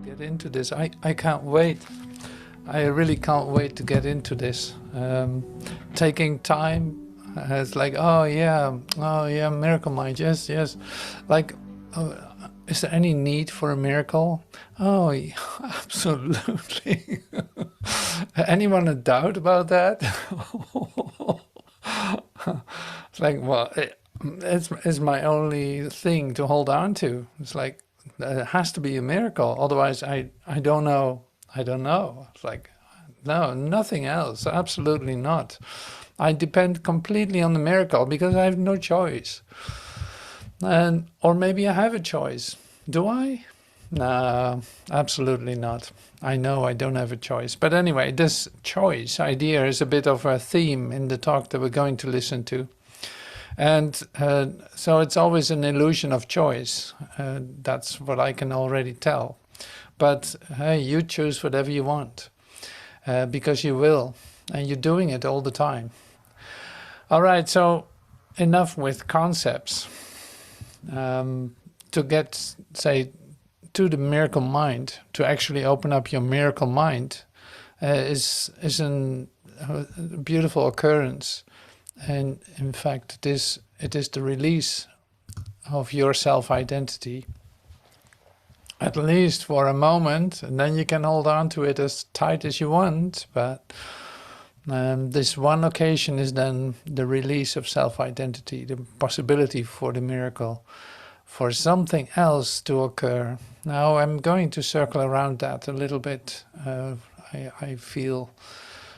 get into this. I can't wait. I really can't wait to get into this. Taking time, it's like, oh yeah, Miracle Mind, yes. Like, is there any need for a miracle? Oh, yeah, absolutely. Anyone a doubt about that? It's like, well, it's my only thing to hold on to. It's like, it has to be a miracle. Otherwise, I don't know. I don't know. It's like, no, nothing else. Absolutely not. I depend completely on the miracle because I have no choice. Or maybe I have a choice. Do I? No, absolutely not. I know I don't have a choice. But anyway, this choice idea is a bit of a theme in the talk that we're going to listen to. And so it's always an illusion of choice. That's what I can already tell. But hey, you choose whatever you want because you will. And you're doing it all the time. All right, so enough with concepts. To get, say, to the miracle mind, to actually open up your miracle mind is a beautiful occurrence. And in fact, it is the release of your self-identity, at least for a moment, and then you can hold on to it as tight as you want. But this one occasion is then the release of self-identity, the possibility for the miracle, for something else to occur. Now I'm going to circle around that a little bit. I feel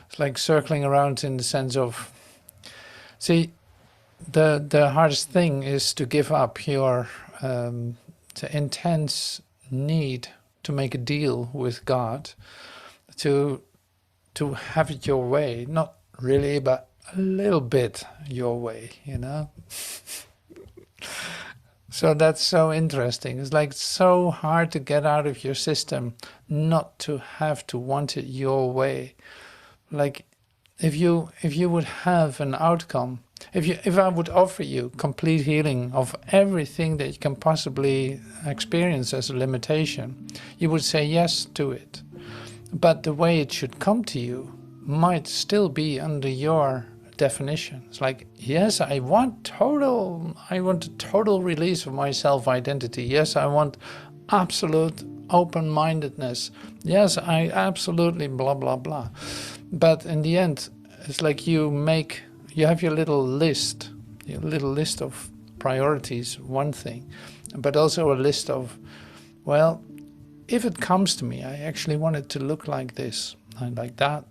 it's like circling around in the sense of, see, the hardest thing is to give up your the intense need to make a deal with God, to have it your way, not really, but a little bit your way, you know. So that's so interesting. It's like so hard to get out of your system, not to have to want it your way. Like if you would have an outcome, if I would offer you complete healing of everything that you can possibly experience as a limitation, you would say yes to it. But the way it should come to you might still be under your definition. It's like, yes, I want a total release of my self-identity. Yes, I want absolute open-mindedness. Yes, I absolutely blah, blah, blah. But in the end, it's like you have your little list of priorities, one thing, but also a list of, well, if it comes to me, I actually want it to look like this. And like that,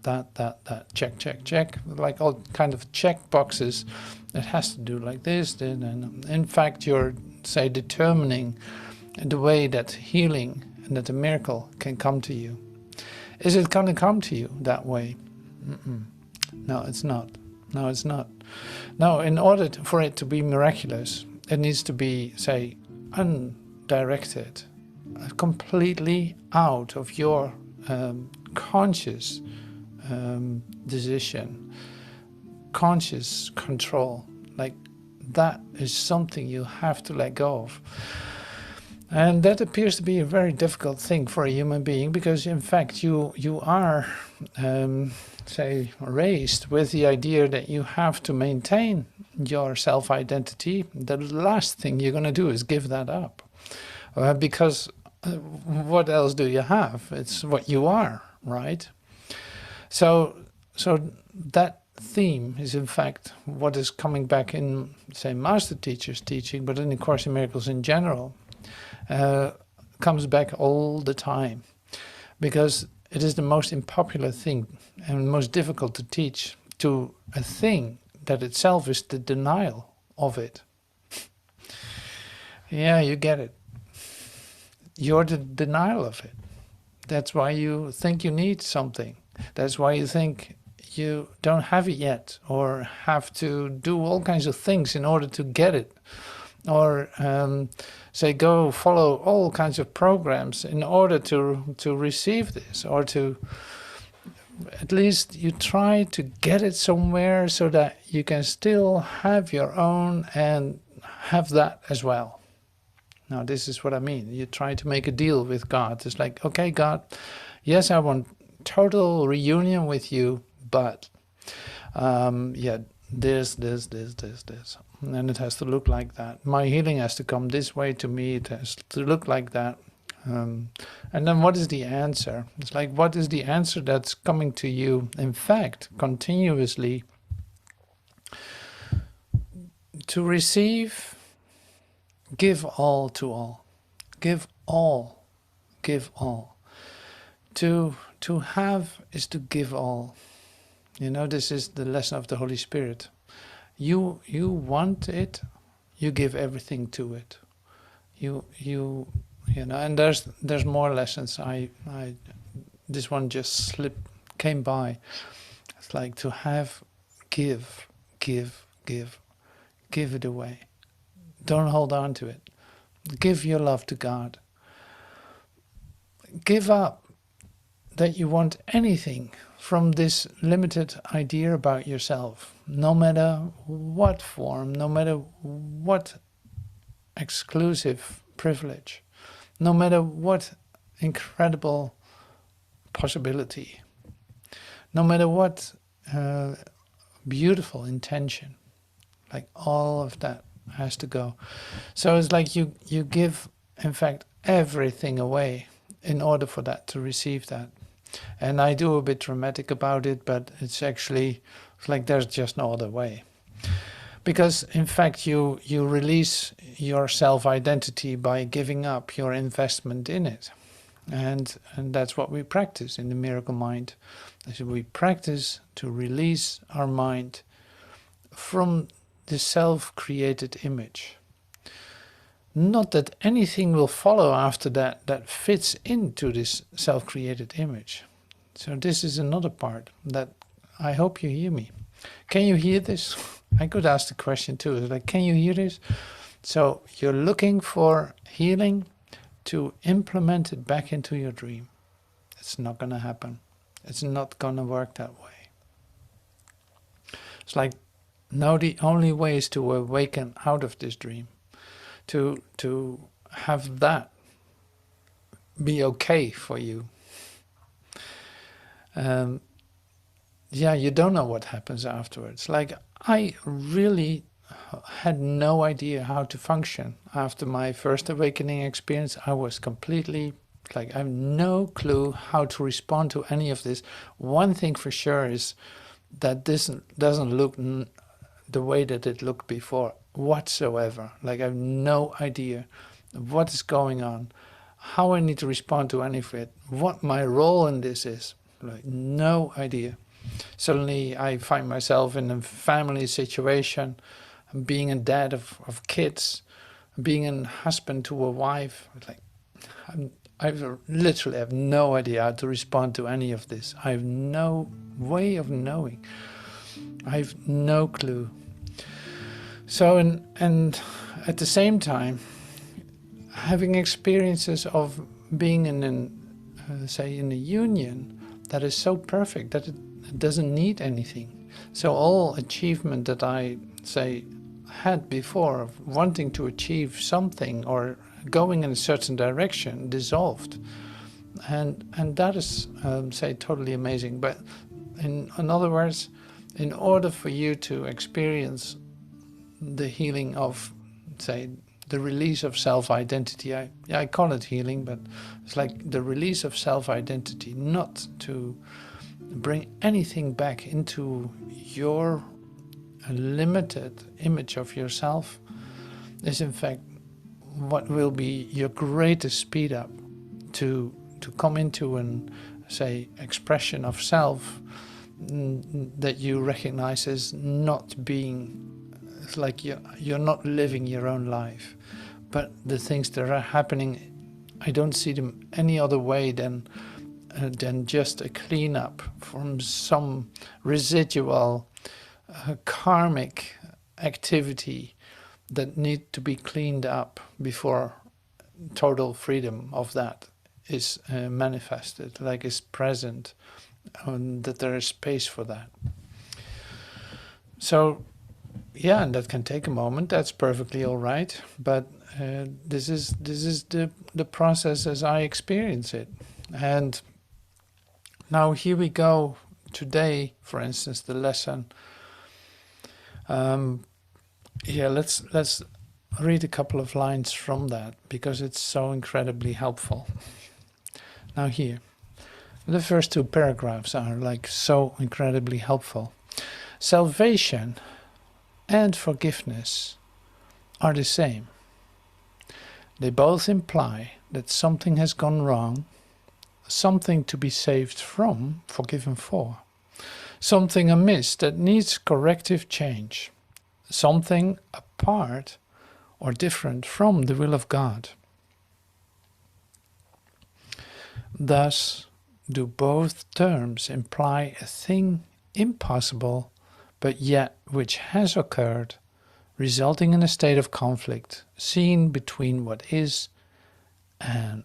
check, like all kind of check boxes. It has to do like this, then, and in fact, you're, say, determining the way that healing and that a miracle can come to you. Is it going to come to you that way? No, it's not. No, it's not. No, in order for it to be miraculous, it needs to be, say, undirected, completely out of your conscious decision, conscious control. Like that is something you have to let go of. And that appears to be a very difficult thing for a human being, because in fact you are, say, raised with the idea that you have to maintain your self-identity. The last thing you're going to do is give that up. Because what else do you have? It's what you are, right? So that theme is in fact what is coming back in, say, Master Teacher's teaching, but in the Course in Miracles in general, comes back all the time, because it is the most unpopular thing and most difficult to teach to a thing that itself is the denial of it. Yeah, you get it. You're the denial of it. That's why you think you need something. That's why you think you don't have it yet, or have to do all kinds of things in order to get it. Or say, go follow all kinds of programs in order to receive this, or to, at least you try to get it somewhere so that you can still have your own and have that as well. Now this is what I mean. You try to make a deal with God. It's like, okay, God, yes, I want total reunion with you, but yeah, this. And it has to look like that. My healing has to come this way to me. It has to look like that. And then what is the answer? It's like, what is the answer that's coming to you? In fact, continuously to receive, give all to all. Give all. Give all. To have is to give all. You know, this is the lesson of the Holy Spirit. You want it, you give everything to it. You know, and there's more lessons. I this one just came by. It's like to have, give it away. Don't hold on to it. Give your love to God. Give up that you want anything from this limited idea about yourself, no matter what form, no matter what exclusive privilege, no matter what incredible possibility, no matter what beautiful intention, like all of that has to go. So it's like you give, in fact, everything away in order for that to receive that. And I do a bit dramatic about it, but it's actually like there's just no other way. Because in fact you release your self-identity by giving up your investment in it. And that's what we practice in the Miracle Mind. So we practice to release our mind from the self-created image. Not that anything will follow after that fits into this self-created image. So this is another part that I hope you hear me. Can you hear this? I could ask the question too. It's like, can you hear this? So you're looking for healing to implement it back into your dream. It's not going to happen. It's not going to work that way. It's like, no, the only way is to awaken out of this dream. To have that be okay for you. Yeah, you don't know what happens afterwards. Like, I really had no idea how to function after my first awakening experience. I was completely like, I have no clue how to respond to any of this. One thing for sure is that this doesn't look the way that it looked before whatsoever. Like, I have no idea what is going on, how I need to respond to any of it, what my role in this is. Like, no idea. Suddenly I find myself in a family situation, being a dad of kids, being a husband to a wife. Like, I literally have no idea how to respond to any of this. I have no way of knowing. I have no clue. So, and at the same time, having experiences of being in say in a union that is so perfect that it doesn't need anything. So all achievement that I say had before of wanting to achieve something or going in a certain direction dissolved, and that is say totally amazing. But in other words, in order for you to experience the healing of, say, the release of self-identity, I call it healing, but it's like the release of self-identity, not to bring anything back into your limited image of yourself, is in fact what will be your greatest speed up to come into an, say, expression of self that you recognize as not being, it's like you're not living your own life, but the things that are happening, I don't see them any other way than just a cleanup from some residual karmic activity that need to be cleaned up before total freedom of that is manifested, like is present, and that there is space for that. So yeah, and that can take a moment. That's perfectly all right. But this is the process as I experience it. And now here we go. Today, for instance, the lesson. Yeah, let's read a couple of lines from that because it's so incredibly helpful. Now here, the first two paragraphs are like so incredibly helpful. Salvation and forgiveness are the same. They both imply that something has gone wrong, something to be saved from, forgiven for, something amiss that needs corrective change, something apart or different from the will of God. Thus, do both terms imply a thing impossible, but yet which has occurred, resulting in a state of conflict seen between what is and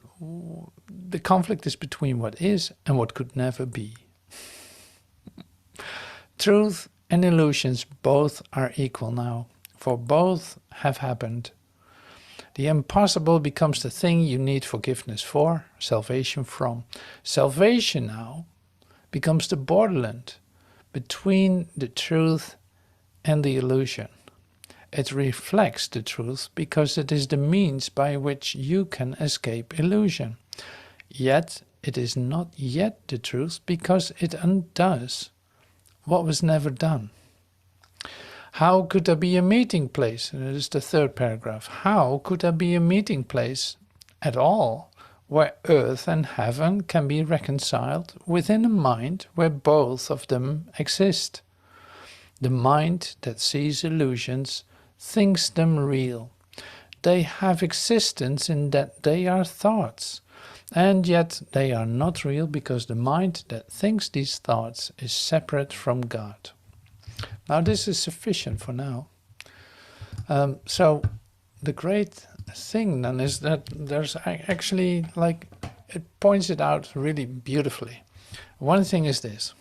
the conflict is between what is and what could never be. Truth and illusions both are equal now, for both have happened. The impossible becomes the thing you need forgiveness for, salvation from. Salvation now becomes the borderland between the truth and the illusion. It reflects the truth because it is the means by which you can escape illusion. Yet it is not yet the truth because it undoes what was never done. How could there be a meeting place? And it is the third paragraph. How could there be a meeting place at all where earth and heaven can be reconciled within a mind where both of them exist? The mind that sees illusions thinks them real. They have existence in that they are thoughts, and yet they are not real because the mind that thinks these thoughts is separate from God. Now this is sufficient for now. So the great thing then is that there's actually, like, it points it out really beautifully. One thing is this: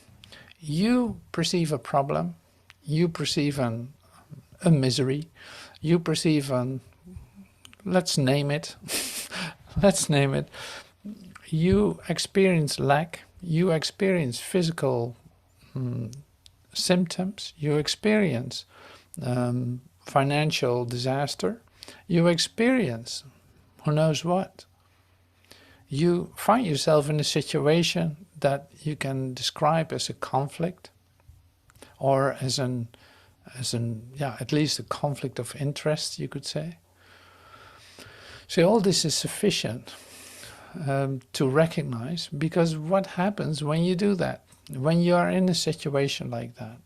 you perceive a problem, you perceive a misery, you perceive let's name it, let's name it. You experience lack, you experience physical symptoms, you experience financial disaster, you experience who knows what. You find yourself in a situation that you can describe as a conflict, or as at least a conflict of interest, you could say. So all this is sufficient to recognize, because what happens when you do that? When you are in a situation like that,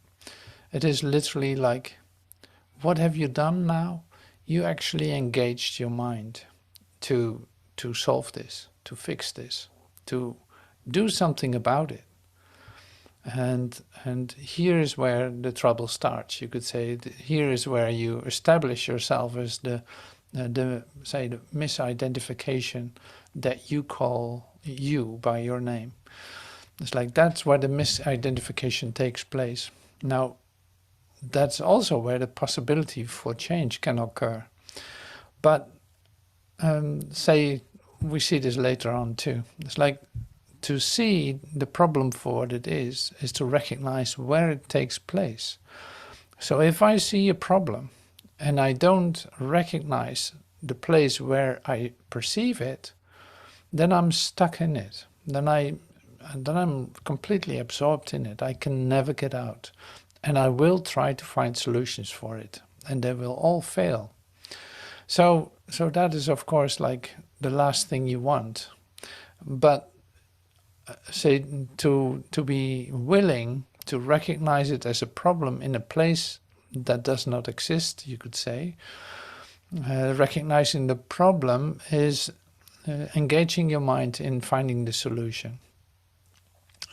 it is literally like, what have you done now? You actually engaged your mind to solve this, to fix this, to do something about it. And here is where the trouble starts. You could say here is where you establish yourself as the misidentification that you call you by your name. It's like that's where the misidentification takes place. Now, that's also where the possibility for change can occur. But say we see this later on too. It's like to see the problem for what it is to recognize where it takes place. So if I see a problem and I don't recognize the place where I perceive it, then I'm stuck in it. Then I'm completely absorbed in it. I can never get out. And I will try to find solutions for it. And they will all fail. So that is, of course, like the last thing you want. But say to be willing to recognize it as a problem in a place that does not exist, you could say. Recognizing the problem is engaging your mind in finding the solution.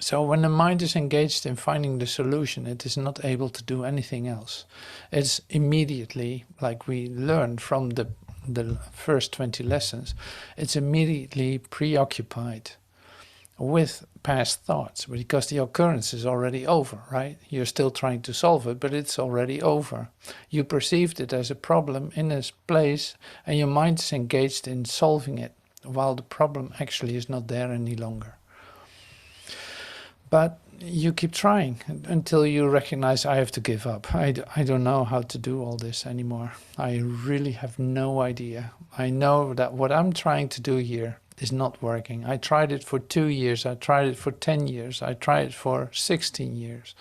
So when the mind is engaged in finding the solution, it is not able to do anything else. It's immediately, like we learned from the first 20 lessons, it's immediately preoccupied with past thoughts, because the occurrence is already over, right? You're still trying to solve it, but it's already over. You perceived it as a problem in its place, and your mind is engaged in solving it, while the problem actually is not there any longer. But you keep trying until you recognize, I have to give up. I don't know how to do all this anymore. I really have no idea. I know that what I'm trying to do here is not working. I tried it for 2 years. I tried it for 10 years. I tried it for 16 years.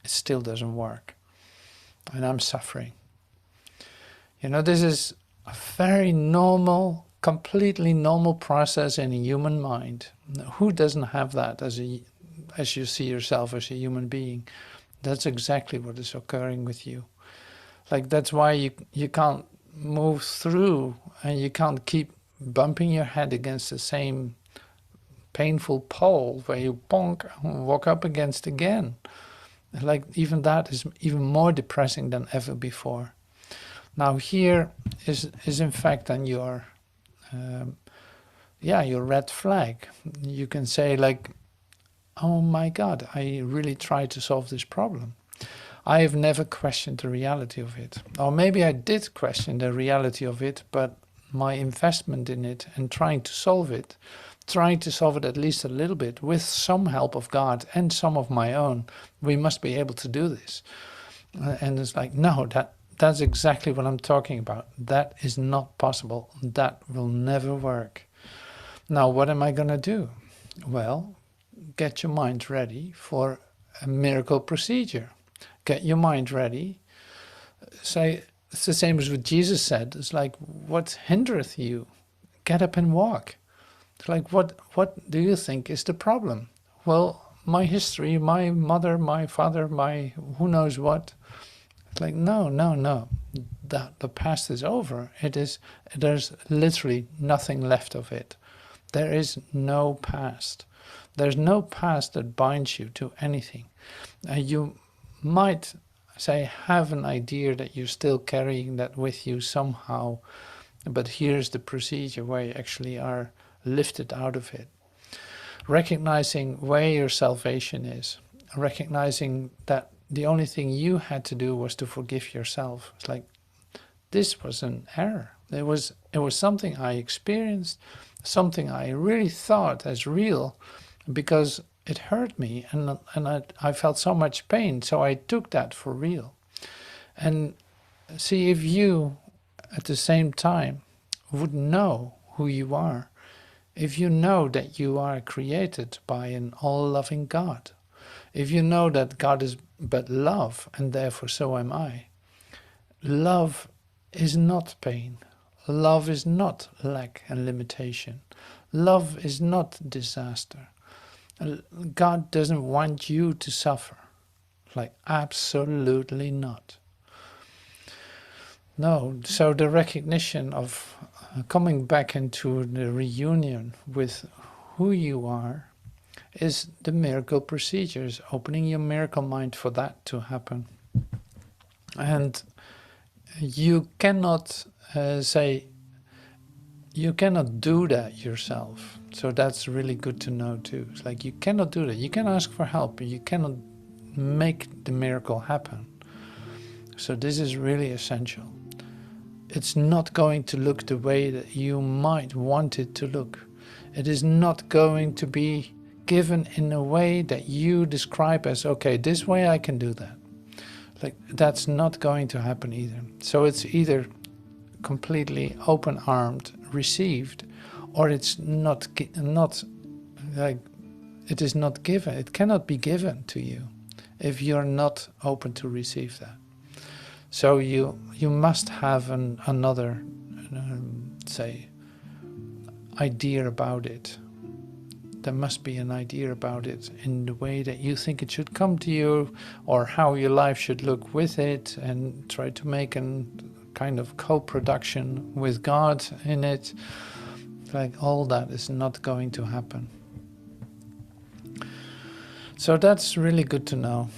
It still doesn't work. And I'm suffering. You know, this is a very normal, completely normal process in a human mind. Who doesn't have that as you see yourself as a human being? That's exactly what is occurring with you. Like, that's why you can't move through, and you can't keep bumping your head against the same painful pole where you bonk and walk up against again. Like, even that is even more depressing than ever before. Now here is in fact then your your red flag. You can say, like, oh my God, I really tried to solve this problem. I have never questioned the reality of it. Or maybe I did question the reality of it, but my investment in it and trying to solve it at least a little bit with some help of God and some of my own, we must be able to do this. And it's like, no, that's exactly what I'm talking about. That is not possible. That will never work. Now, what am I going to do? Well, get your mind ready for a miracle procedure. Get your mind ready. Say, it's the same as what Jesus said. It's like, what hindereth you? Get up and walk. It's like, what do you think is the problem? Well, my history, my mother, my father, my who knows what. It's like, no. The past is over. There's literally nothing left of it. There is no past. There's no past that binds you to anything. You might say have an idea that you're still carrying that with you somehow, but here's the procedure where you actually are lifted out of it. Recognizing where your salvation is, recognizing that the only thing you had to do was to forgive yourself. It's like, this was an error. It was something I experienced, something I really thought as real, because it hurt me and I felt so much pain, so I took that for real. And see, if you at the same time would know who you are, if you know that you are created by an all-loving God, if you know that God is but love and therefore so am I, love is not pain. Love is not lack and limitation. Love is not disaster. God doesn't want you to suffer. Like, absolutely not. No, so the recognition of coming back into the reunion with who you are is the miracle procedures, opening your miracle mind for that to happen. And you cannot you cannot do that yourself. So that's really good to know too. It's like, you cannot do that. You can ask for help, but you cannot make the miracle happen. So this is really essential. It's not going to look the way that you might want it to look. It is not going to be given in a way that you describe as, okay, this way I can do that. Like, that's not going to happen either. So it's either completely open-armed, received, or it's not like, it is not given. It cannot be given to you if you're not open to receive that. So you must have another say idea about it. There must be an idea about it in the way that you think it should come to you, or how your life should look with it, and try to make a kind of co-production with God in it. Like, all that is not going to happen. So that's really good to know.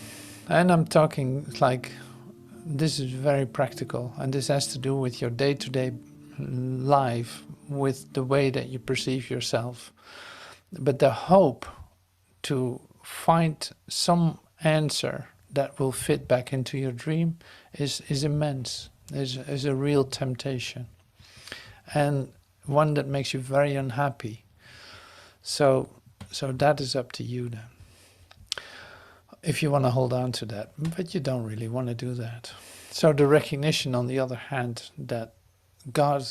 And I'm talking like, this is very practical, and this has to do with your day-to-day life, with the way that you perceive yourself. But the hope to find some answer that will fit back into your dream is immense, is a real temptation, and one that makes you very unhappy. So that is up to you then, if you want to hold on to that, but you don't really want to do that. So the recognition, on the other hand, that God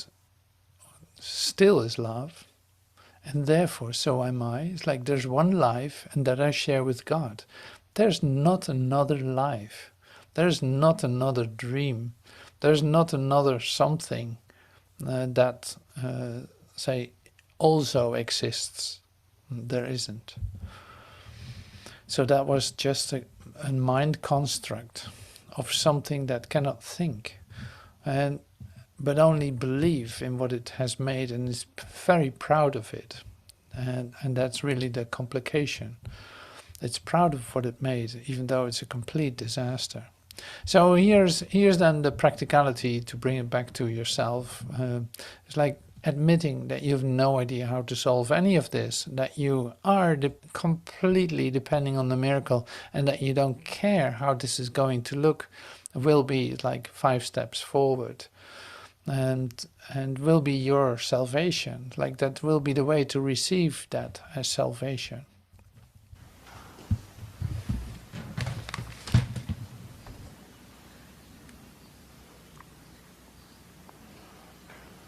still is love, and therefore so am I. It's like there's one life, and that I share with God. There's not another life. There's not another dream. There's not another something that, say, also exists. There isn't. So that was just a mind construct of something that cannot think, but only believe in what it has made, and is very proud of it. And that's really the complication. It's proud of what it made, even though it's a complete disaster. So here's then the practicality to bring it back to yourself. It's like admitting that you have no idea how to solve any of this, that you are completely depending on the miracle, and that you don't care how this is going to look, will be like 5 steps forward, and will be your salvation. Like that will be the way to receive that as salvation.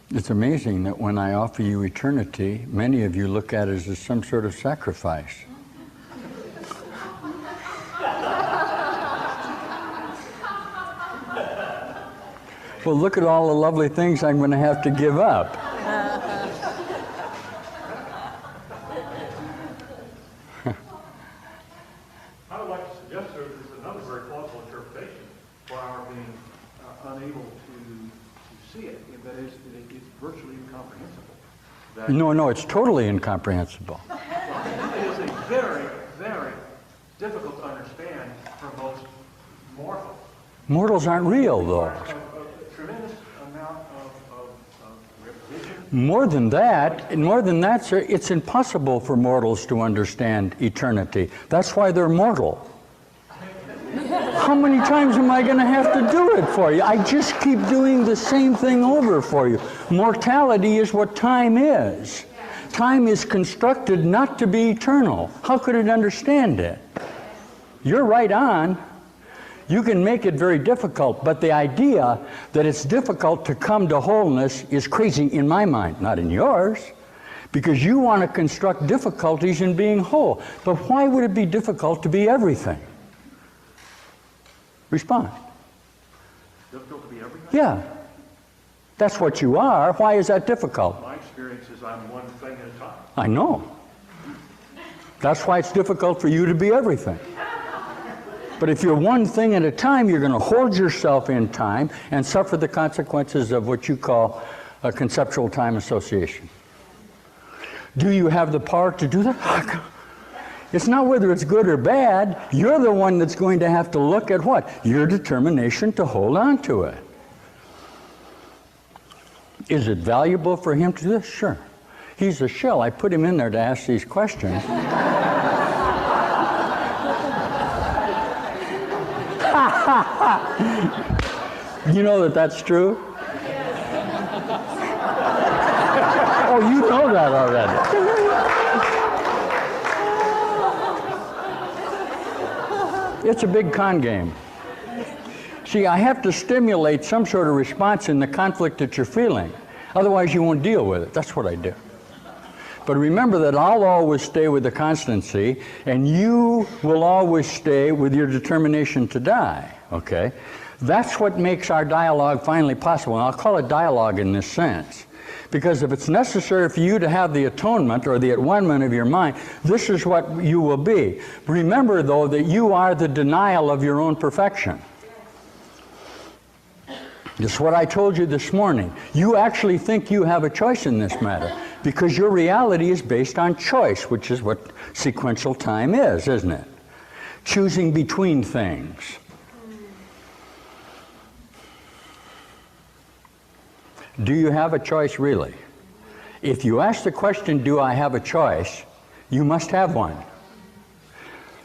It's amazing that when I offer you eternity, many of you look at it as some sort of sacrifice. Well, look at all the lovely things I'm going to have to give up. I would like to suggest there's another very plausible interpretation for our being unable to see it. That is, it's virtually incomprehensible. No, it's totally incomprehensible. It is a very, very difficult to understand for most mortals. Mortals aren't real, though. A tremendous amount of repetition. More than that, sir, it's impossible for mortals to understand eternity. That's why they're mortal. How many times am I going to have to do it for you? I just keep doing the same thing over for you. Mortality is what time is. Time is constructed not to be eternal. How could it understand it? You're right on. You can make it very difficult, but the idea that it's difficult to come to wholeness is crazy in my mind, not in yours, because you want to construct difficulties in being whole. But why would it be difficult to be everything? Respond. Difficult to be everything? Yeah. That's what you are. Why is that difficult? My experience is I'm one thing at a time. I know. That's why it's difficult for you to be everything. But if you're one thing at a time, you're going to hold yourself in time and suffer the consequences of what you call a conceptual time association. Do you have the power to do that? It's not whether it's good or bad. You're the one that's going to have to look at what? Your determination to hold on to it. Is it valuable for him to do this? Sure. He's a shell. I put him in there to ask these questions. You know that that's true? Oh, you know that already. It's a big con game. See, I have to stimulate some sort of response in the conflict that you're feeling. Otherwise, you won't deal with it. That's what I do. But remember that I'll always stay with the constancy, and you will always stay with your determination to die, okay? That's what makes our dialogue finally possible, and I'll call it dialogue in this sense. Because if it's necessary for you to have the atonement or the at-one-ment of your mind, this is what you will be. Remember, though, that you are the denial of your own perfection. This is what I told you this morning. You actually think you have a choice in this matter because your reality is based on choice, which is what sequential time is, isn't it? Choosing between things. Do you have a choice really? If you ask the question, do I have a choice, You must have one.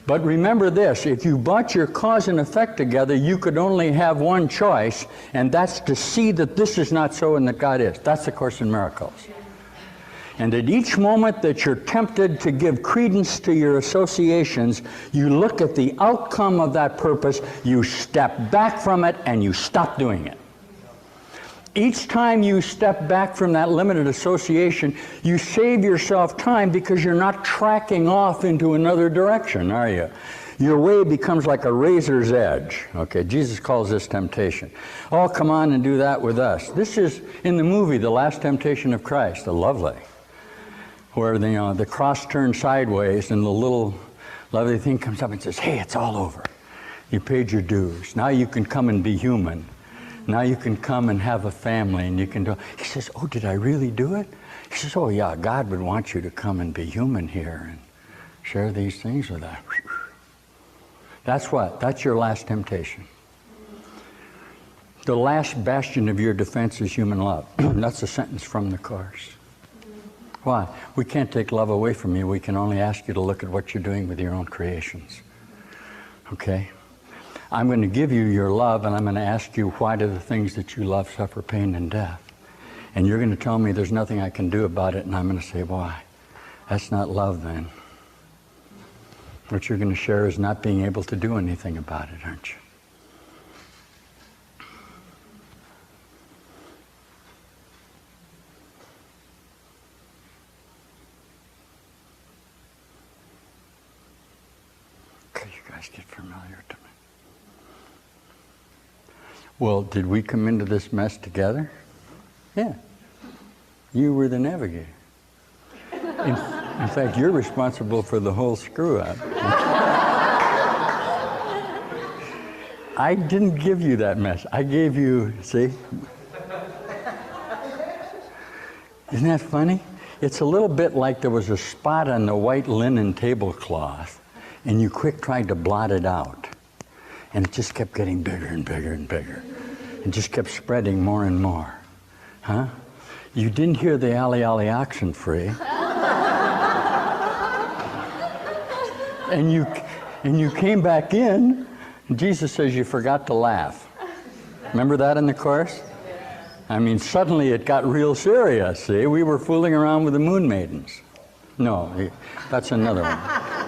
But remember this, if you brought your cause and effect together, you could only have one choice, and that's to see that this is not so and that God is. That's the Course in Miracles. And at each moment that you're tempted to give credence to your associations, you look at the outcome of that purpose, you step back from it, and you stop doing it. Each time you step back from that limited association, you save yourself time because you're not tracking off into another direction, are you? Your way becomes like a razor's edge. Okay, Jesus calls this temptation. Oh, come on and do that with us. This is in the movie, The Last Temptation of Christ, lovely, where the cross turns sideways and the little lovely thing comes up and says, hey, it's all over. You paid your dues. Now you can come and be human. Now you can come and have a family, and you can do. He says, oh, did I really do it? He says, oh, yeah, God would want you to come and be human here and share these things with us. That's what? That's your last temptation. The last bastion of your defense is human love. That's a sentence from the Course. Why? We can't take love away from you. We can only ask you to look at what you're doing with your own creations. Okay? I'm going to give you your love, and I'm going to ask you, why do the things that you love suffer pain and death? And you're going to tell me there's nothing I can do about it, and I'm going to say, why? That's not love then. What you're going to share is not being able to do anything about it, aren't you? Okay, you guys get familiar to me. Well, did we come into this mess together? Yeah. You were the navigator. In fact, you're responsible for the whole screw-up. I didn't give you that mess. I gave you, see? Isn't that funny? It's a little bit like there was a spot on the white linen tablecloth, and you quick tried to blot it out. And it just kept getting bigger and bigger and bigger. It just kept spreading more and more. Huh? You didn't hear the Ali Ali oxen free. and you came back in, and Jesus says you forgot to laugh. Remember that in the Course? I mean, suddenly it got real serious, see? We were fooling around with the moon maidens. No, that's another one.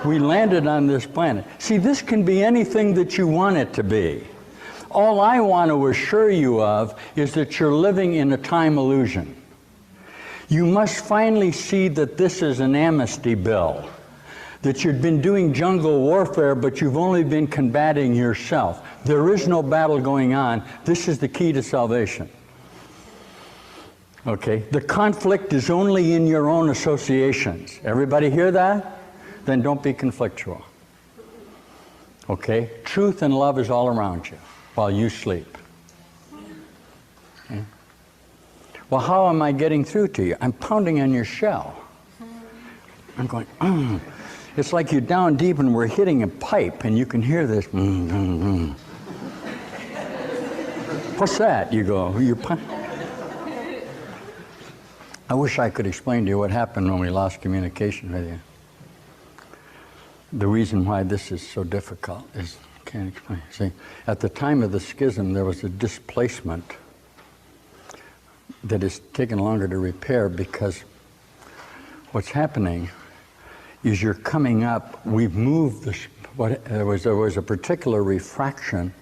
We landed on this planet. See, this can be anything that you want it to be. All I want to assure you of is that you're living in a time illusion. You must finally see that this is an amnesty bill, that you've been doing jungle warfare, but you've only been combating yourself. There is no battle going on. This is the key to salvation. Okay? The conflict is only in your own associations. Everybody hear that? Then don't be conflictual. Okay? Truth and love is all around you while you sleep. Okay? Well, how am I getting through to you? I'm pounding on your shell. I'm going, It's like you're down deep and we're hitting a pipe and you can hear this. What's that? You go, I wish I could explain to you what happened when we lost communication with you. The reason why this is so difficult is, I can't explain. See, at the time of the schism, there was a displacement that is taken longer to repair because what's happening is you're coming up, we've moved there was a particular refraction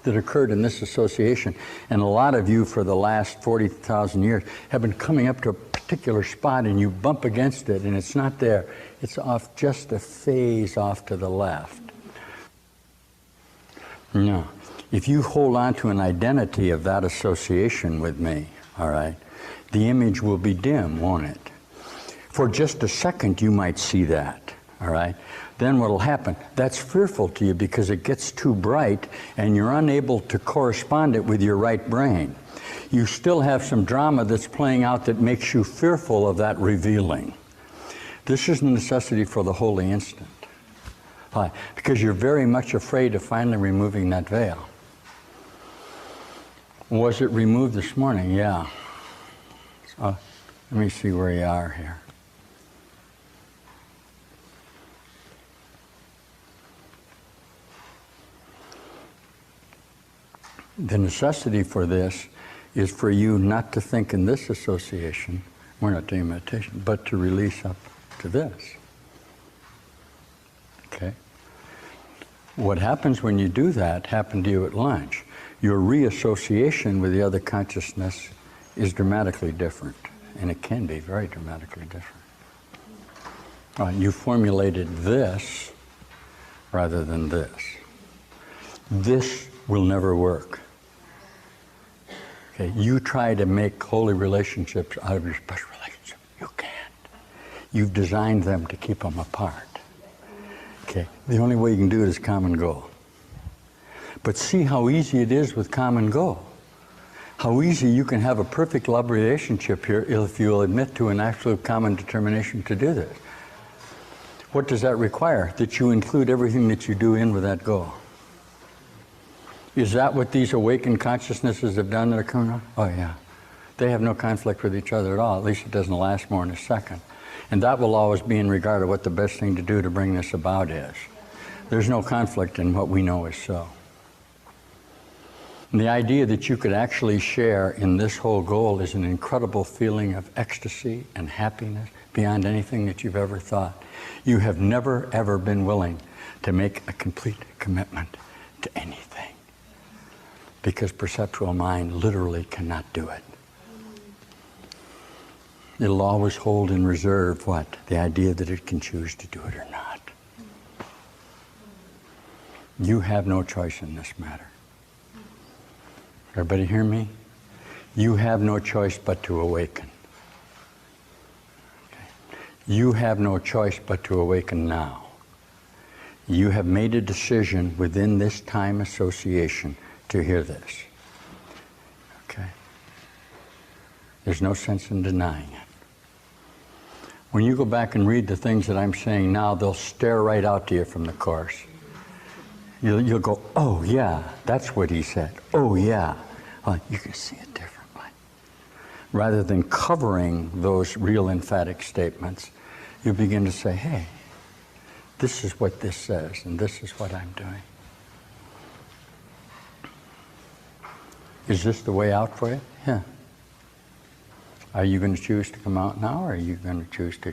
that occurred in this association, and a lot of you for the last 40,000 years have been coming up to a particular spot and you bump against it and it's not there. It's off just a phase off to the left. No. If you hold on to an identity of that association with me, all right, the image will be dim, won't it? For just a second you might see that, all right? Then what will happen? That's fearful to you because it gets too bright and you're unable to correspond it with your right brain. You still have some drama that's playing out that makes you fearful of that revealing. This is a necessity for the holy instant. Why? Because you're very much afraid of finally removing that veil. Was it removed this morning? Yeah. Let me see where you are here. The necessity for this is for you not to think in this association, we're not doing meditation, but to release up to this. Okay? What happens when you do that happened to you at lunch. Your reassociation with the other consciousness is dramatically different, and it can be very dramatically different. You formulated this rather than this. This will never work. Okay, you try to make holy relationships out of your special relationship. You can't. You've designed them to keep them apart. Okay, the only way you can do it is common goal. But see how easy it is with common goal. How easy you can have a perfect love relationship here if you'll admit to an absolute common determination to do this. What does that require? That you include everything that you do in with that goal. Is that what these awakened consciousnesses have done that are coming on? Oh yeah. They have no conflict with each other at all. At least it doesn't last more than a second. And that will always be in regard to what the best thing to do to bring this about is. There's no conflict in what we know is so. And the idea that you could actually share in this whole goal is an incredible feeling of ecstasy and happiness beyond anything that you've ever thought. You have never, ever been willing to make a complete commitment to anything, because perceptual mind literally cannot do it. It'll always hold in reserve what? The idea that it can choose to do it or not. You have no choice in this matter. Everybody hear me? You have no choice but to awaken. Okay. You have no choice but to awaken now. You have made a decision within this time association to hear this. Okay? There's no sense in denying it. When you go back and read the things that I'm saying now, they'll stare right out to you from the Course. You'll go, oh yeah, that's what he said. Oh yeah. Well, you can see it differently. Rather than covering those real emphatic statements, you begin to say, hey, this is what this says, and this is what I'm doing. Is this the way out for you? Yeah. Are you going to choose to come out now, or are you going to choose to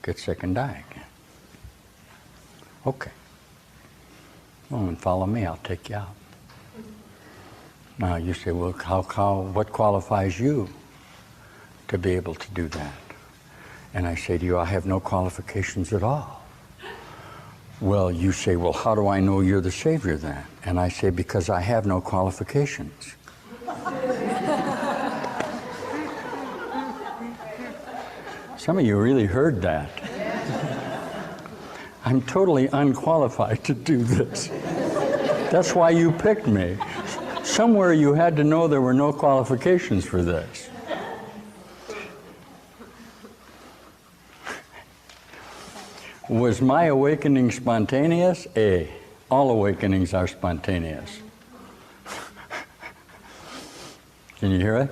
get sick and die again? Okay. Well, then follow me, I'll take you out. Now you say, well, what qualifies you to be able to do that? And I say to you, I have no qualifications at all. Well, you say, well, how do I know you're the Savior then? And I say, because I have no qualifications. Some of you really heard that. I'm totally unqualified to do this. That's why you picked me. Somewhere you had to know there were no qualifications for this. Was my awakening spontaneous? All awakenings are spontaneous. Can you hear it?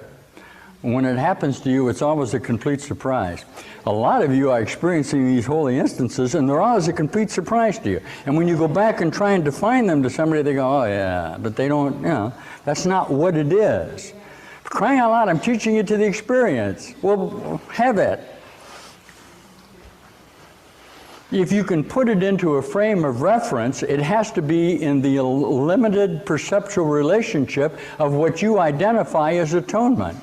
When it happens to you, it's always a complete surprise. A lot of you are experiencing these holy instances, and they're always a complete surprise to you. And when you go back and try and define them to somebody, they go, oh yeah, but they don't, that's not what it is. For crying out loud, I'm teaching you to the experience. Well, have it. If you can put it into a frame of reference, it has to be in the limited perceptual relationship of what you identify as atonement.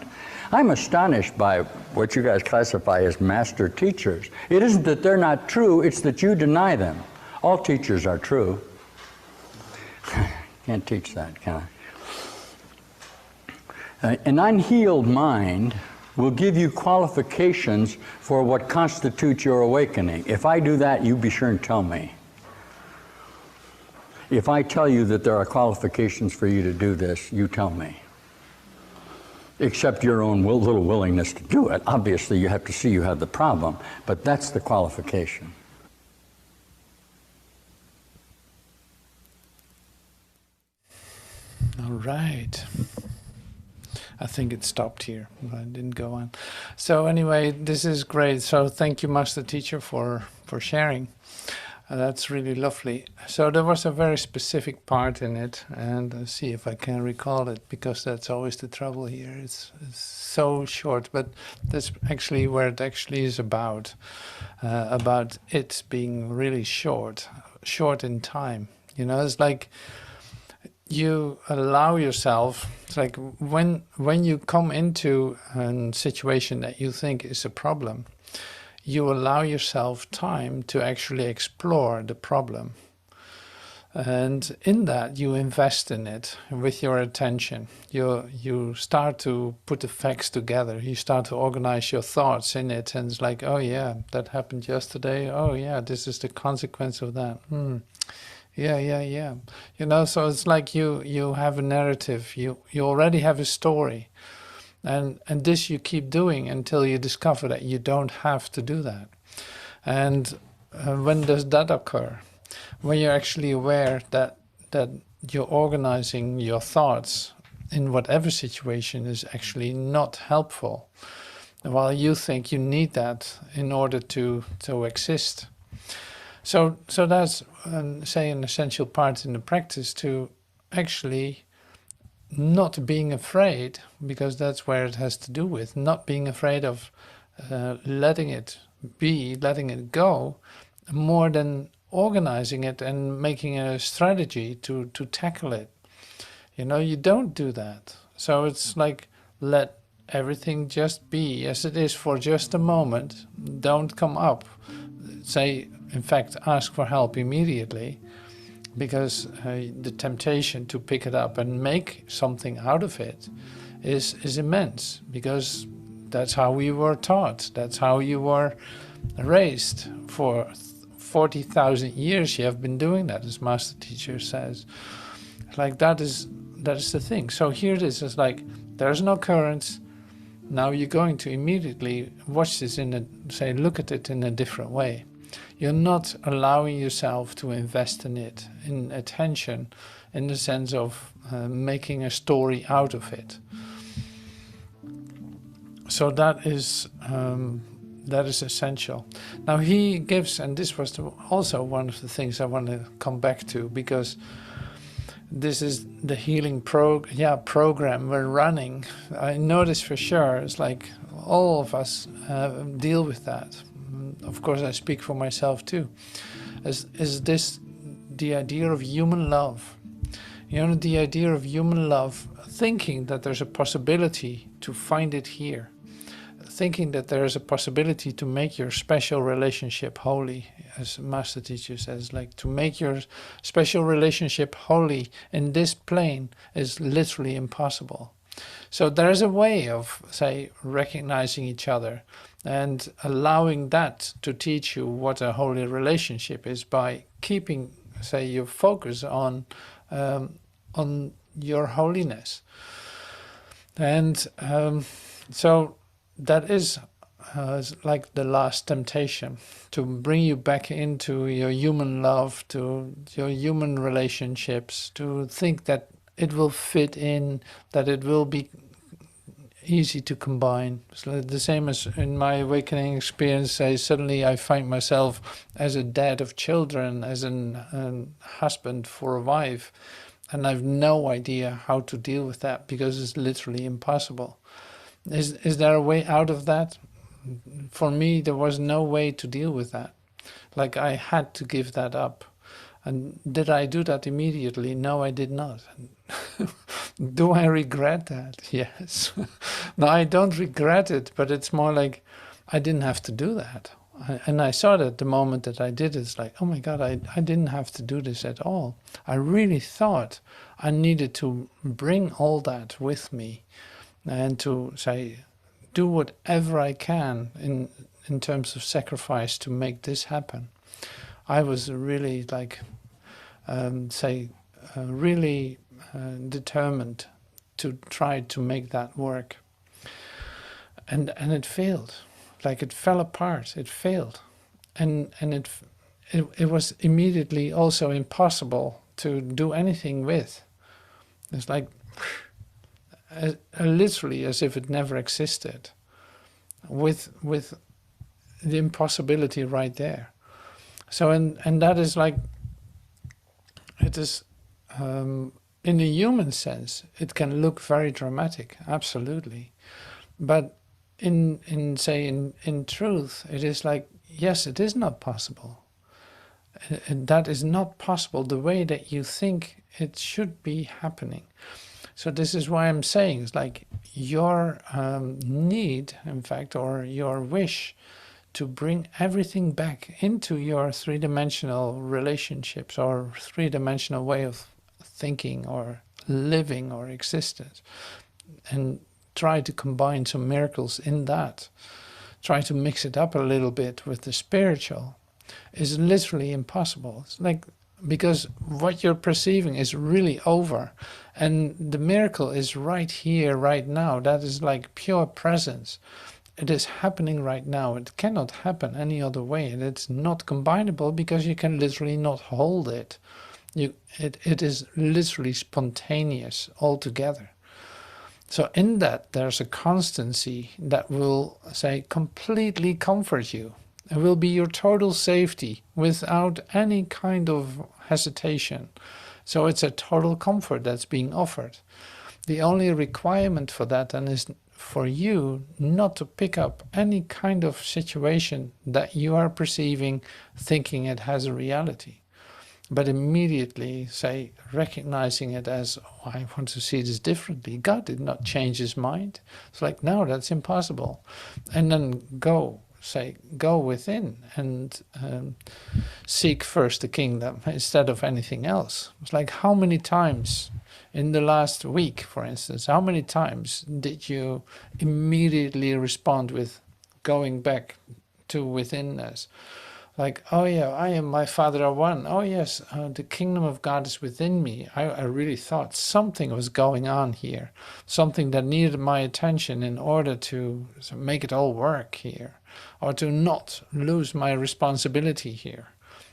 I'm astonished by what you guys classify as master teachers. It isn't that they're not true, it's that you deny them. All teachers are true. Can't teach that, can I? An unhealed mind will give you qualifications for what constitutes your awakening. If I do that, you be sure and tell me. If I tell you that there are qualifications for you to do this, you tell me. Except your own little willingness to do it. Obviously, you have to see you have the problem, but that's the qualification. All right. I think it stopped here. I didn't go on. So anyway, this is great. So thank you, Master Teacher, for sharing. That's really lovely. So there was a very specific part in it, and I'll see if I can recall it, because that's always the trouble here. It's so short, but that's actually where it actually is about it being really short in time. You know, it's like you allow yourself. It's like when you come into a situation that you think is a problem, you allow yourself time to actually explore the problem. And in that, you invest in it with your attention. You start to put the facts together. You start to organize your thoughts in it. And it's like, oh yeah, that happened yesterday. Oh yeah, this is the consequence of that. Yeah. You know, so it's like you have a narrative. You already have a story. And this you keep doing until you discover that you don't have to do that. And when does that occur? When you're actually aware that you're organizing your thoughts in whatever situation is actually not helpful, while you think you need that in order to exist. So that's, say, an essential part in the practice, to actually not being afraid, because that's where it has to do with, not being afraid of letting it be, letting it go, more than organizing it and making a strategy to tackle it. You know, you don't do that. So it's like, let everything just be as it is for just a moment. Don't come up. Say, in fact, ask for help immediately, because the temptation to pick it up and make something out of it is immense, because that's how we were taught. That's how you were raised. For 40,000 years you have been doing that, as Master Teacher says. Like, that is the thing. So here it is. It's like, there's an occurrence. Now you're going to immediately watch this look at it in a different way. You're not allowing yourself to invest in it, in attention, in the sense of making a story out of it. So that is essential. Now he gives, and this was also one of the things I want to come back to, because this is the healing program we're running. I know this for sure. It's like all of us deal with that. Of course, I speak for myself too. Is this the idea of human love? You know, the idea of human love, thinking that there's a possibility to find it here, thinking that there is a possibility to make your special relationship holy, as Master Teacher says, like, to make your special relationship holy in this plane is literally impossible. So there is a way of, say, recognizing each other and allowing that to teach you what a holy relationship is, by keeping, say, your focus on your holiness. And so that is like the last temptation, to bring you back into your human love, to your human relationships, to think that it will fit in, that it will be easy to combine. So the same as in my awakening experience, suddenly I find myself as a dad of children, as a husband for a wife, and I've no idea how to deal with that, because it's literally impossible. Is there a way out of that? For me, there was no way to deal with that. Like, I had to give that up. And did I do that immediately? No, I did not. Do I regret that? Yes. No, I don't regret it, but it's more like I didn't have to do that. And I saw that the moment that I did it, it's like, oh my God, I didn't have to do this at all. I really thought I needed to bring all that with me, and to, say, do whatever I can in terms of sacrifice to make this happen. I was really, like, really determined to try to make that work. And it failed. Like, it fell apart. It failed. And it was immediately also impossible to do anything with. It's like literally as if it never existed, with the impossibility right there. So, and that is like, it is, in a human sense, it can look very dramatic, absolutely. But in truth, it is like, yes, it is not possible. And that is not possible the way that you think it should be happening. So this is why I'm saying, it's like your need, in fact, or your wish to bring everything back into your three-dimensional relationships or three-dimensional way of thinking or living or existence, and try to combine some miracles in that, try to mix it up a little bit with the spiritual, is literally impossible. It's like, because what you're perceiving is really over, and the miracle is right here, right now. That is like pure presence. It is happening right now. It cannot happen any other way, and it's not combinable because you can literally not hold it. It is literally spontaneous altogether. So in that, there's a constancy that will, say, completely comfort you. It will be your total safety without any kind of hesitation. So it's a total comfort that's being offered. The only requirement for that then is for you not to pick up any kind of situation that you are perceiving, thinking it has a reality, but immediately, say, recognizing it as, oh, I want to see this differently. God did not change his mind. It's like, no, that's impossible. And then go within and seek first the kingdom instead of anything else. It's like, how many times in the last week, for instance, how many times did you immediately respond with going back to withinness? Like, oh yeah, I am my Father are one. Oh yes, the kingdom of God is within me. I really thought something was going on here, something that needed my attention in order to make it all work here, or to not lose my responsibility here.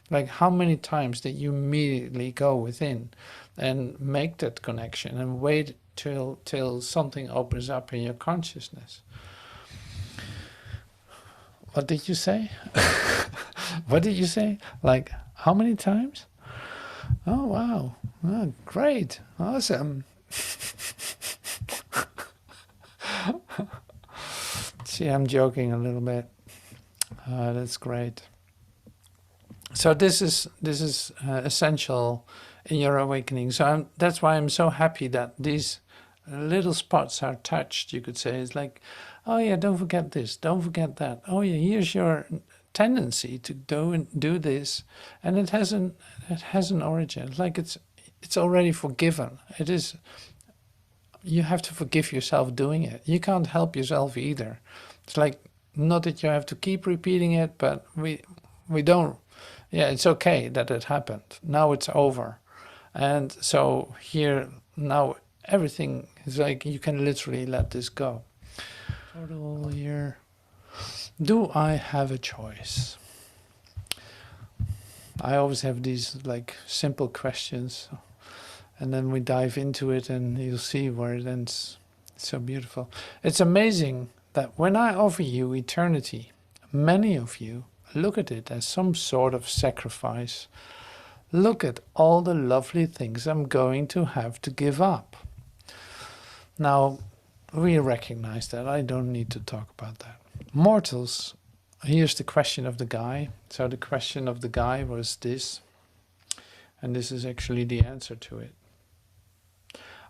Like, how many times did you immediately go within and make that connection and wait till something opens up in your consciousness? What did you say? What did you say? Like, how many times? Oh, wow. Oh, great. Awesome. See, I'm joking a little bit. That's great. So this is essential in your awakening. So that's why I'm so happy that these little spots are touched, you could say. It's like, oh yeah, don't forget this, don't forget that. Oh yeah, here's your tendency to do this, and it has an origin. It's like it's already forgiven. It is. You have to forgive yourself doing it. You can't help yourself either. It's like, not that you have to keep repeating it, but we don't. Yeah, it's okay that it happened. Now it's over, and so here now everything is like, you can literally let this go. Total here. Do I have a choice? I always have these like simple questions, and then we dive into it and you'll see where it ends. It's so beautiful. It's amazing that when I offer you eternity, many of you look at it as some sort of sacrifice. Look at all the lovely things I'm going to have to give up. Now, we recognize that. I don't need to talk about that. Mortals, here's the question of the guy. So the question of the guy was this, and this is actually the answer to it.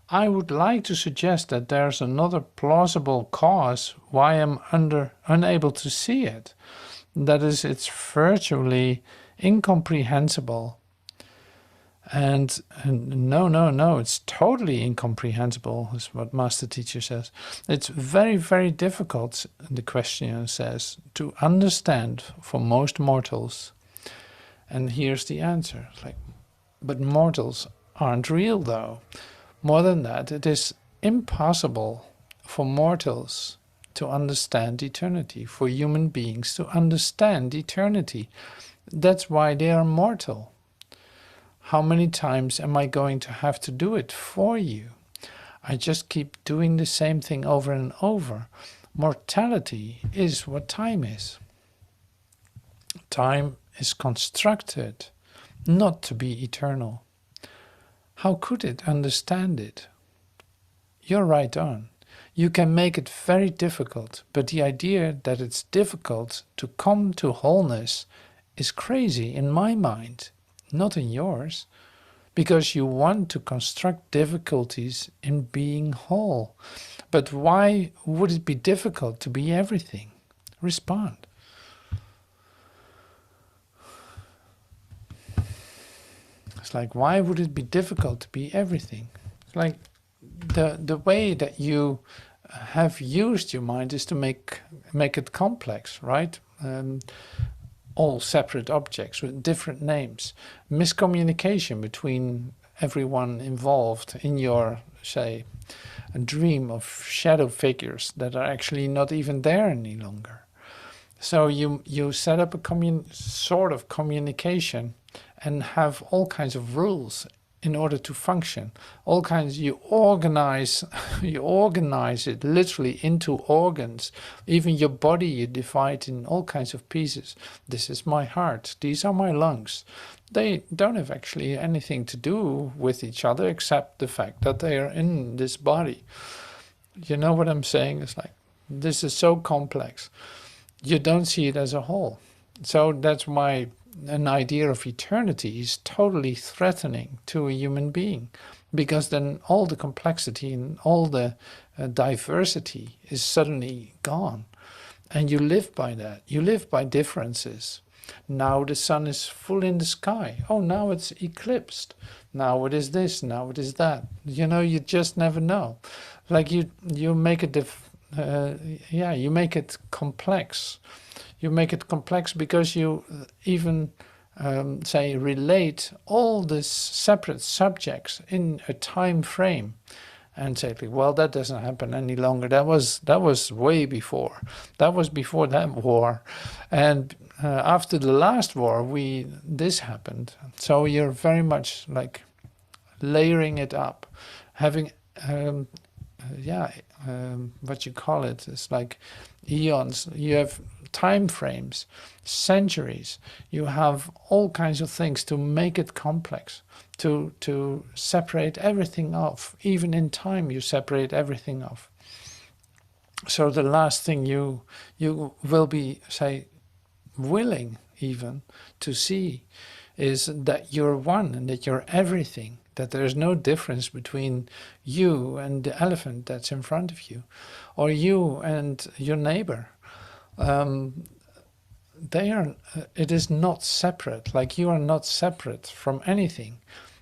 I would like to suggest that there's another plausible cause why I'm unable to see it. That is, it's virtually incomprehensible. And no, it's totally incomprehensible, is what Master Teacher says. It's very, very difficult, the questioner says, to understand for most mortals. And here's the answer. Like, but mortals aren't real, though. More than that, it is impossible for mortals to understand eternity, for human beings to understand eternity. That's why they are mortal. How many times am I going to have to do it for you? I just keep doing the same thing over and over. Mortality is what time is. Time is constructed not to be eternal. How could it understand it? You're right on. You can make it very difficult, but the idea that it's difficult to come to wholeness is crazy in my mind, not in yours, because you want to construct difficulties in being whole. But why would it be difficult to be everything? Respond. It's like, why would it be difficult to be everything? It's like the way that you have used your mind is to make it complex, right? All separate objects with different names. Miscommunication between everyone involved in your, say, a dream of shadow figures that are actually not even there any longer. So you set up a sort of communication and have all kinds of rules in order to function. All kinds, you organize it literally into organs. Even your body you divide in all kinds of pieces. This is my heart, these are my lungs. They don't have actually anything to do with each other except the fact that they are in this body. You know what I'm saying? It's like, this is so complex. You don't see it as a whole. So that's why an idea of eternity is totally threatening to a human being, because then all the complexity and all the diversity is suddenly gone. And you live by that. You live by differences. Now the sun is full in the sky. Oh, now it's eclipsed. Now it is this, now it is that. You know, you just never know. Like you make it you make it complex. You make it complex because you even say relate all these separate subjects in a time frame, and say, well, that doesn't happen any longer. That was way before. That was before that war, and after the last war, this happened. So you're very much like layering it up, having what you call it. It's like eons. You have time frames, centuries. You have all kinds of things to make it complex, to separate everything off. Even in time, you separate everything off. So the last thing you will be, say, willing even to see is that you're one and that you're everything, that there's no difference between you and the elephant that's in front of you, or you and your neighbor. It is not separate, like you are not separate from anything.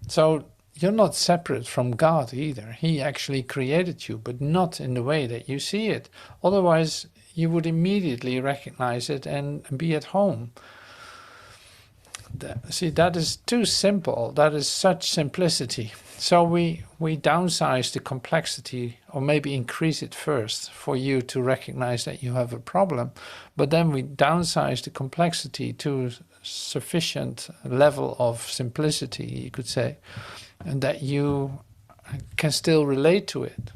So you're not separate from God either. He actually created you, but not in the way that you see it. Otherwise, you would immediately recognize it and be at home. See, that is too simple. That is such simplicity. So we downsize the complexity, or maybe increase it first for you to recognize that you have a problem. But then we downsize the complexity to sufficient level of simplicity, you could say, and that you can still relate to it.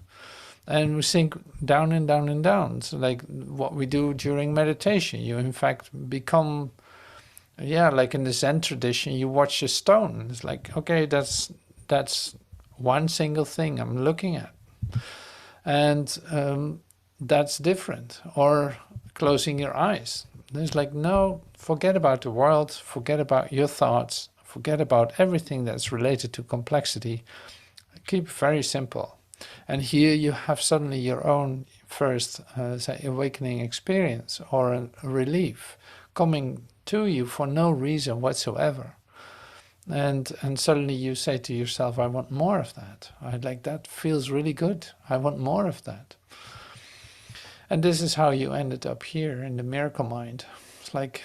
And we sink down and down and down. So like what we do during meditation, you in fact become, like in the Zen tradition, you watch a stone. It's like, okay, that's one single thing I'm looking at. And that's different. Or closing your eyes. There's like, no, forget about the world, forget about your thoughts, forget about everything that's related to complexity. Keep it very simple. And here you have suddenly your own first, say, awakening experience or a relief coming to you for no reason whatsoever. And suddenly you say to yourself, I want more of that. That feels really good. I want more of that. And this is how you ended up here in the Miracle Mind. It's like,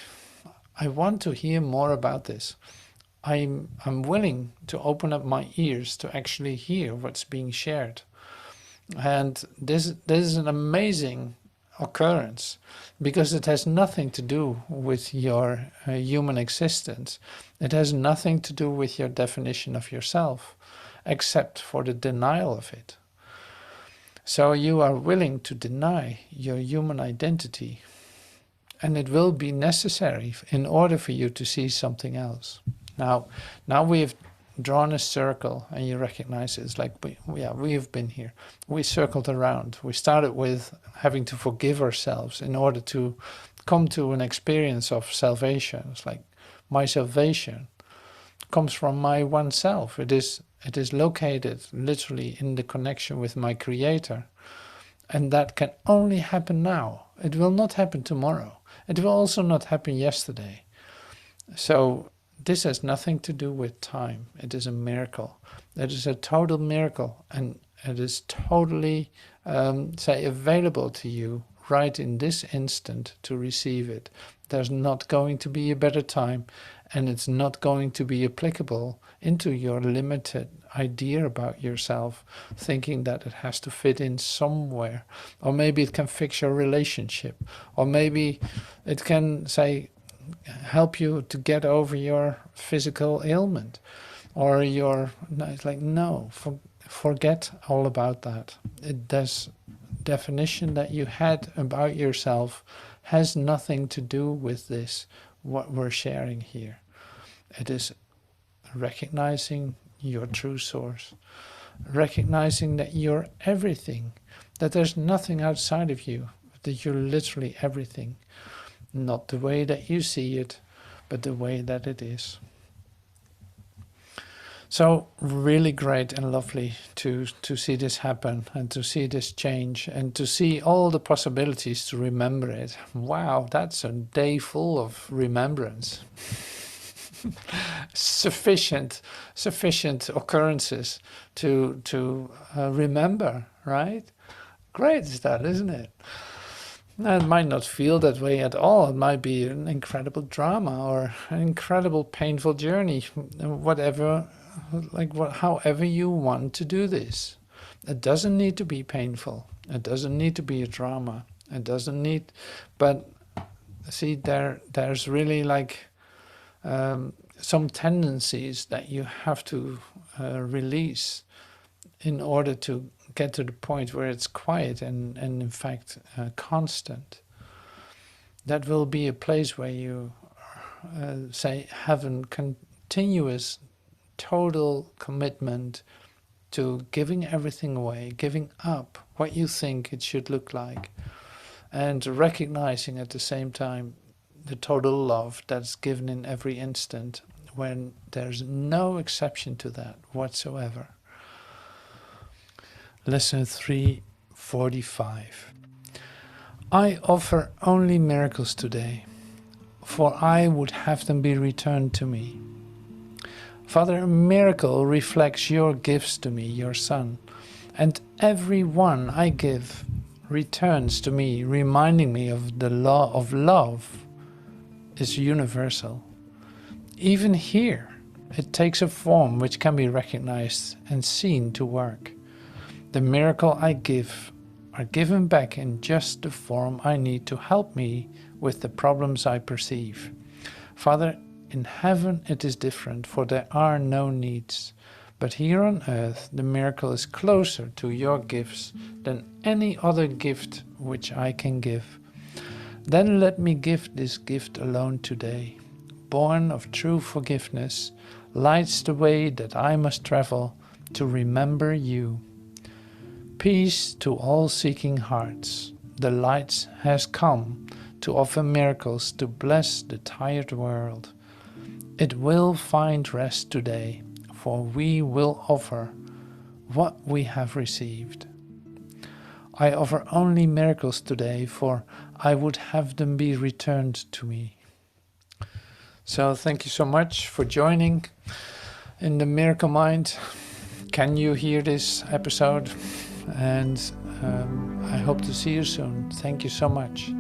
I want to hear more about this. I'm willing to open up my ears to actually hear what's being shared. And this is an amazing occurrence, because it has nothing to do with your human existence. It has nothing to do with your definition of yourself, except for the denial of it. So you are willing to deny your human identity And it will be necessary in order for you to see something else. Now we've drawn a circle, and you recognize it's like, we have been here. We circled around. We started with having to forgive ourselves in order to come to an experience of salvation. It's like, my salvation comes from my one self. It is located literally in the connection with my Creator. And that can only happen now. It will not happen tomorrow. It will also not happen yesterday. So this has nothing to do with time. It is a miracle. It is a total miracle, and it is totally, available to you right in this instant to receive it. There's not going to be a better time, and it's not going to be applicable into your limited idea about yourself, thinking that it has to fit in somewhere, or maybe it can fix your relationship, or maybe it can help you to get over your physical ailment, or it's like, no, forget all about that. This definition that you had about yourself has nothing to do with this, what we're sharing here. It is recognizing your true source, recognizing that you're everything, that there's nothing outside of you, that you're literally everything. Not the way that you see it, but the way that it is. So really great and lovely to see this happen, and to see this change, and to see all the possibilities to remember it. Wow, that's a day full of remembrance. Sufficient occurrences to remember, right? Great is that, isn't it? It might not feel that way at all. It might be an incredible drama or an incredible painful journey, whatever, however you want to do this. It doesn't need to be painful. It doesn't need to be a drama. It doesn't need, but see, there's really some tendencies that you have to release in order to get to the point where it's quiet and in fact constant. That will be a place where you have a continuous total commitment to giving everything away, giving up what you think it should look like, and recognizing at the same time the total love that's given in every instant, when there's no exception to that whatsoever. Lesson 345. I offer only miracles today, for I would have them be returned to me. Father, a miracle reflects your gifts to me, your Son, and every one I give returns to me, reminding me of the law of love is universal. Even here, it takes a form which can be recognized and seen to work. The miracle I give are given back in just the form I need to help me with the problems I perceive. Father, in heaven it is different, for there are no needs. But here on earth, the miracle is closer to your gifts than any other gift which I can give. Then let me give this gift alone today. Born of true forgiveness, lights the way that I must travel to remember you. Peace to all seeking hearts. The light has come to offer miracles to bless the tired world. It will find rest today, for we will offer what we have received. I offer only miracles today, for I would have them be returned to me. So thank you so much for joining in the Miracle Mind. Can you hear this episode? And I hope to see you soon. Thank you so much.